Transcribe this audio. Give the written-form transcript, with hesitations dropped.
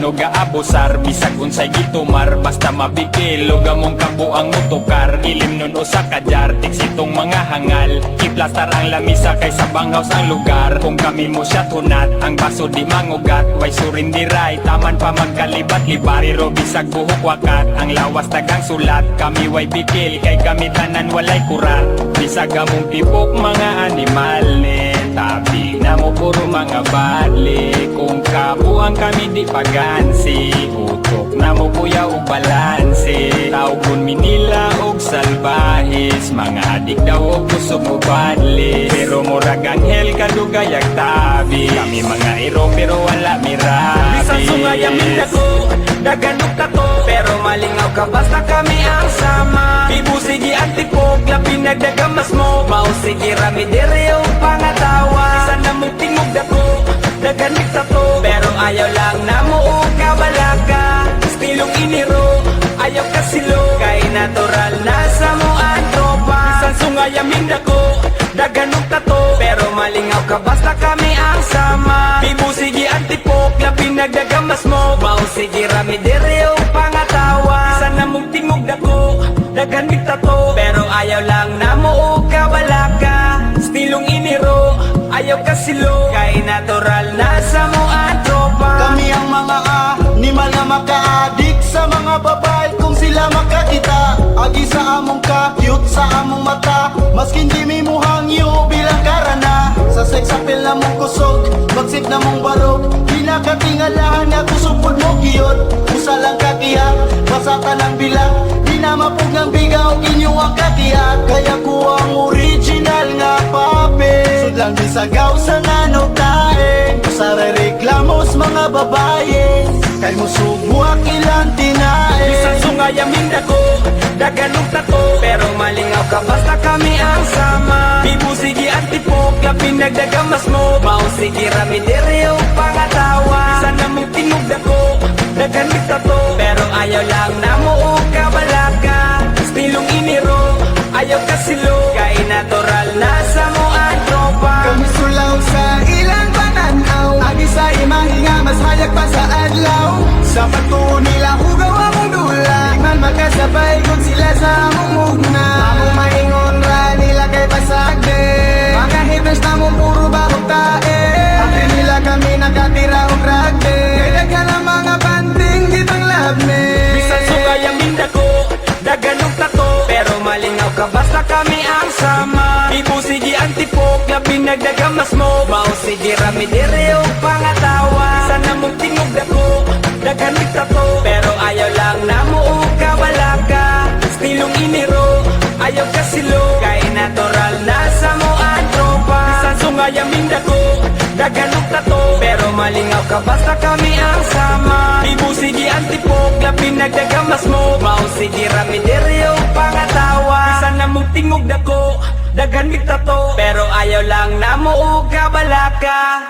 o gaabusar. Bisag unsay gitumar, basta mabikil o gamong kabuang mutukar. Ilim nun o sa kadyar, tiks itong mga hangal. Iplastar ang lamisa kaysa banghaws ang lugar. Kung kami mo siya tunat, ang baso di mangugat. Way surindiray, taman pa magkalibat-libat. Pero bisag buhok wakat, ang lawas tagang sulat. Kami way bikil, kay kami tanan walay kurat. Bisag among tipok mga animal ni tabi na mo puro mga badli. Kung kabuang kami di pagansi, utok na mo kuya o balansi. Tawgon minila og salbahis, mga adik daw o kusog mo badli. Pero murag anghel kadugayag tabi, kami mga iro pero wala mirabi. Bisan sungay amin ako, daganok ka to, pero malingaw ka basta kami ang sama. Bibusigi antipog, labi nagdagamas mo. Mausigi rami dere o pangatawa. Bisan na mong tingog dako, daganik ta to, pero ayaw lang na mo o kabalaka. Stilong iniro, ayaw ka silo, kay natural na sa mo ang tropa. Bisan sungay amin ako, daganok ta to, pero malingaw ka basta kami ang sama. Bibusigi antipog, labi nagdagamas mo. Mausigi rami dere o pangatawa. Bisan na mong tingog dako, daganik ta to, pero ayaw lang na mo o kabalaka. Stilong iniro, ayaw ka silo, kay natural na sa mo ang tropa. Kami ang mga animal na maka-addict sa mga babae kung sila makakita. Agi sa among ka-cute sa among mata, maskin di mi mo hangyo bilang karana. Sa sex appeal na mong kusog, bagsip na mong barog, di nakatingalahan na kusupod mo giyot. Usa lang kakiyak, basata ng bilang, di na mapug ng bigaw inyo ang katiyak. Kaya ko ang original nga pape, sudlang bisagaw sa nanog tae. Sa reklamos mga babae, kay mo subuak ilang tinae. Bisan sungay amin ako, daganong tato, pero malingaw ka basta kami ang sama. Bibusigi antipog, labi nagdagamas mo. Mausigi rami dere o pangatawa. Bisan na mong tingog dako, daganik tato, pero ayaw lang na mo o kabalaka. Stilong iniro, ayaw ka silo, kay natural na sa mo ang tropa. Kami sulaw sa ilang pananaw, agi sa imahinga mas hayag pa sa adlaw. Sa pato nila hugaw among dula, di man makasabay kung sila sa among mugna. Among maingon ra nila kay pasagde, mga haters na mong puro babog tae. Api nila kami nakatira og ragde, kay daghan ang mga banding ditang labne. Bisan sungay amin ako, daganong tato, pero malingaw ka basta kami ang sama. Bibusigi antipog, labi nagdagamas mo. Mausigi rami dere o pangatawa. Bisan na mong tingog dako, daganik tato, pero ayaw lang na mo o kabalaka. Stilong iniro, ayaw ka silo, kay natural na sa mo ang tropa. Bisan sungay amin ako, daganok tato, pero malingaw ka basta kami ang sama. Bibusigi antipog, labi nagdagamas mo. Mausigi rami dere o pangatawa. Bisan na mong tingog dako, daganik tato, pero ayaw lang na mo o kabalaka.